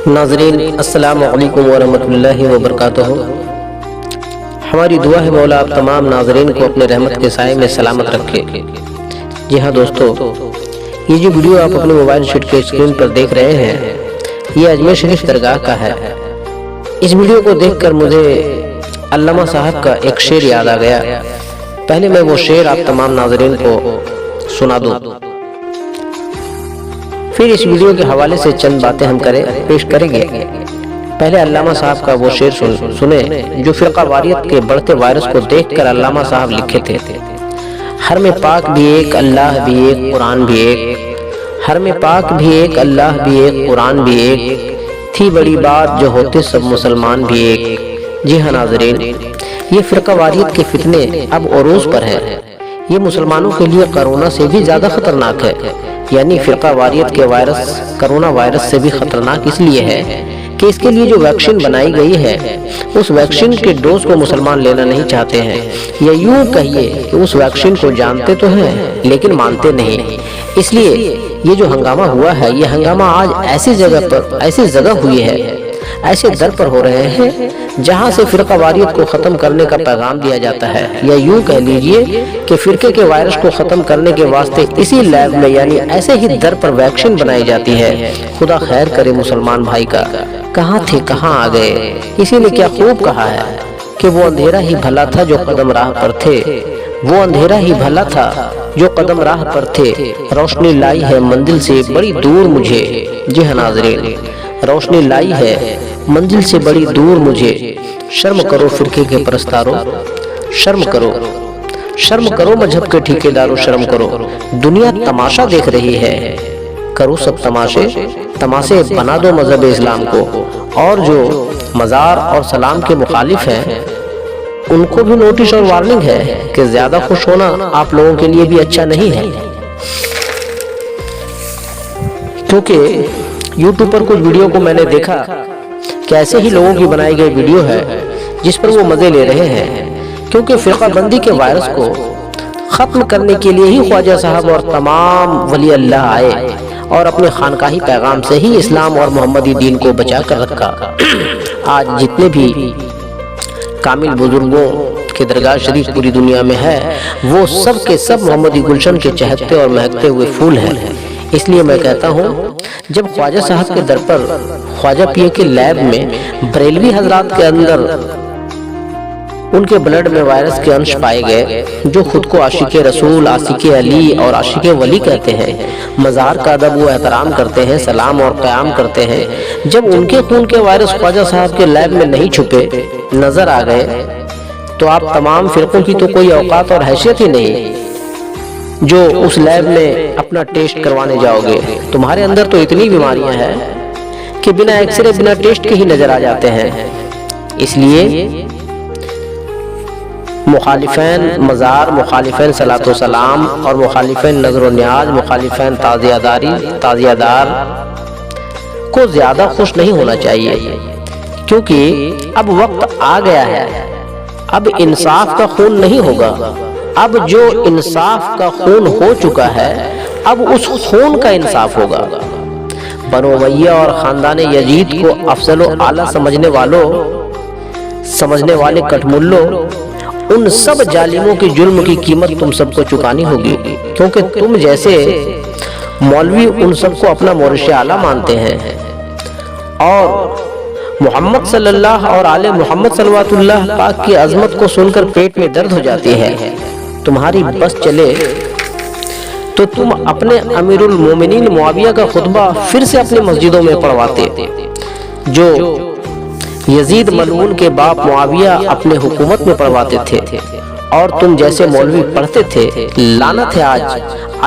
ناظرین السلام علیکم ورحمۃ اللہ وبرکاتہ۔ ہماری دعا ہے مولا آپ تمام ناظرین کو اپنے رحمت کے سائے میں سلامت رکھے۔ جی ہاں دوستو، یہ جو ویڈیو آپ اپنے موبائل سیٹ کے اسکرین پر دیکھ رہے ہیں یہ اجمیر شریف درگاہ کا ہے۔ اس ویڈیو کو دیکھ کر مجھے علامہ صاحب کا ایک شعر یاد آ گیا۔ پہلے میں وہ شعر آپ تمام ناظرین کو سنا دوں، پھر اس ویڈیو کے حوالے سے چند باتیں ہم پیش کریں گے۔ پہلے علامہ صاحب کا وہ شعر سنیں جو فرقہ واریت کے بڑھتے وائرس کو دیکھ کر علامہ صاحب لکھے تھے۔ حرم پاک بھی ایک، اللہ بھی ایک، قرآن بھی ایک۔ حرم پاک بھی ایک، اللہ بھی ایک، قرآن بھی ایک۔ تھی بڑی بات جو ہوتے سب مسلمان بھی ایک۔ جی ہاں ناظرین، یہ فرقہ واریت کے فتنے اب عروج پر ہیں۔ یہ مسلمانوں کے لیے کرونا سے بھی زیادہ خطرناک ہے۔ یعنی فرقہ واریت کے وائرس کرونا وائرس سے بھی خطرناک اس لیے ہے کہ اس کے لیے جو ویکسین بنائی گئی ہے اس ویکسین کے ڈوز کو مسلمان لینا نہیں چاہتے ہیں، یا یوں کہیے کہ اس ویکسین کو جانتے تو ہیں لیکن مانتے نہیں۔ اس لیے یہ جو ہنگامہ ہوا ہے، یہ ہنگامہ آج ایسی جگہ ہوئی ہے، ایسے در پر ہو رہے ہیں جہاں سے فرقہ واریت کو ختم کرنے کا پیغام دیا جاتا ہے، یا یوں کہہ لیجئے کہ فرقے کے وائرس کو ختم کرنے کے واسطے اسی لیب میں یعنی ایسے ہی در پر ویکسین بنائی جاتی ہے۔ خدا خیر کرے مسلمان بھائی کا، کہاں تھے کہاں آ گئے۔ اسی نے کیا خوب کہا ہے کہ وہ اندھیرا ہی بھلا تھا جو قدم راہ پر تھے، وہ اندھیرا ہی بھلا تھا جو قدم راہ پر تھے، روشنی لائی ہے منزل سے بڑی دور مجھے۔ جی ہاں ناظرین، روشنی لائی ہے منزل سے بڑی دور مجھے۔ شرم کرو فرقے کے پرستارو، شرم کرو، شرم کرو مذہب کے ٹھیکیدارو، شرم کرو، دنیا تماشا دیکھ رہی ہے۔ کرو سب تماشے بنا دو مذہب اسلام کو، اور جو مزار اور سلام کے مخالف ہیں ان کو بھی نوٹس اور وارننگ ہے کہ زیادہ خوش ہونا آپ لوگوں کے لیے بھی اچھا نہیں ہے، کیونکہ یوٹیوب پر کچھ ویڈیو کو میں نے دیکھا کہ ایسے ہی لوگوں کی بنائی گئی ویڈیو ہے جس پر وہ مزے لے رہے ہیں، کیونکہ فرقہ بندی کے وائرس کو ختم کرنے کے لیے ہی خواجہ صاحب اور تمام ولی اللہ آئے اور اپنے خانقاہی پیغام سے ہی اسلام اور محمدی دین کو بچا کر رکھا۔ آج جتنے بھی کامل بزرگوں کے درگاہ شریف پوری دنیا میں ہے وہ سب کے سب محمدی گلشن کے چہکتے اور مہکتے ہوئے پھول ہیں۔ اس لیے میں کہتا ہوں جب خواجہ صاحب کے در پر خواجہ پیے کے لیب میں بریلوی حضرات کے اندر ان کے بلڈ میں وائرس کے انش پائے گئے جو خود کو عاشق رسول، عاشق علی اور عاشق ولی کہتے ہیں، مزار کا ادب و احترام کرتے ہیں، سلام اور قیام کرتے ہیں، جب ان کے خون کے وائرس خواجہ صاحب کے لیب میں نہیں چھپے نظر آ گئے تو آپ تمام فرقوں کی تو کوئی اوقات اور حیثیت ہی نہیں جو اس لیب میں اپنا ٹیسٹ کروانے جاؤ گے۔ تمہارے اندر تو اتنی بیماریاں ہیں کہ بنا ایکس رے بنا ٹیسٹ کے ہی نظر آ جاتے ہیں۔ اس لیے مخالفین مزار، مخالفین صلاۃ و سلام اور مخالفین نظر و نیاز، مخالفین تعزیہ دار کو زیادہ خوش نہیں ہونا چاہیے، کیونکہ اب وقت آ گیا ہے، اب انصاف کا خون نہیں ہوگا۔ اب جو انصاف کا خون ہو چکا ہے اب اس خون کا انصاف ہوگا۔ بنو امیہ اور خاندان یزید کو افضل و اعلیٰ سمجھنے والے کٹملو، ان سب ظالموں کے جرم کی قیمت تم سب کو چکانی ہوگی، کیونکہ تم جیسے مولوی ان سب کو اپنا مورث اعلیٰ مانتے ہیں اور محمد صلی اللہ اور آل محمد صلوات اللہ پاک کی عظمت کو سن کر پیٹ میں درد ہو جاتی ہے۔ تمہاری بس چلے تو تم اپنے امیر المومنین معاویہ کا خطبہ پھر سے اپنے مسجدوں میں پڑھواتے جو یزید ملعون کے باپ معاویہ اپنے حکومت میں پڑھواتے تھے، اور تم جیسے مولوی پڑھتے تھے۔ لعنت ہے آج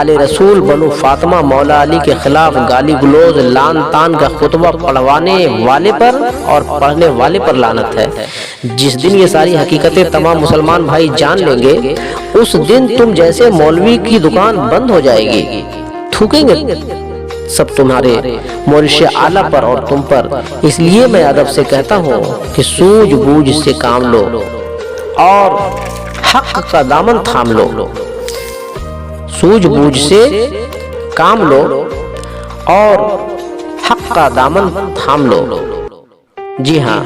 آل رسول بنو فاطمہ مولا علی کے خلاف گالی گلوز لان تان کا خطبہ پڑھوانے والے پر اور پڑھنے والے پر لعنت ہے۔ جس دن یہ ساری حقیقتیں تمام مسلمان بھائی جان لیں گے اس دن تم جیسے مولوی کی دکان بند ہو جائے گی، تھوکیں گے سب تمہارے مورث اعلیٰ پر اور تم پر۔ اس لیے میں ادب سے کہتا ہوں کہ سوجھ بوجھ سے کام لو اور حق کا دامن تھام لو، سوجھ بوجھ سے کام لو اور حق کا دامن تھام لو۔ جی ہاں،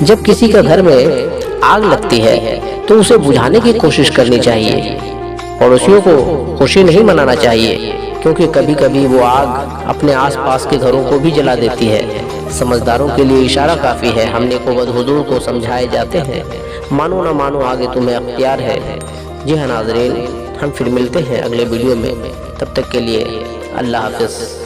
جب کسی کا گھر میں آگ لگتی ہے تو اسے بجھانے کی کوشش کرنی چاہیے۔ پڑوسیوں کو خوشی نہیں منانا چاہیے، کیونکہ کبھی کبھی وہ آگ اپنے آس پاس کے گھروں کو بھی جلا دیتی ہے۔ سمجھداروں کے لیے اشارہ کافی ہے، ہم نے کو حضور کو سمجھائے جاتے ہیں، مانو نہ مانو آگے تمہیں اختیار ہے۔ جی ہاں ناظرین، ہم پھر ملتے ہیں اگلے ویڈیو میں، تب تک کے لیے اللہ حافظ۔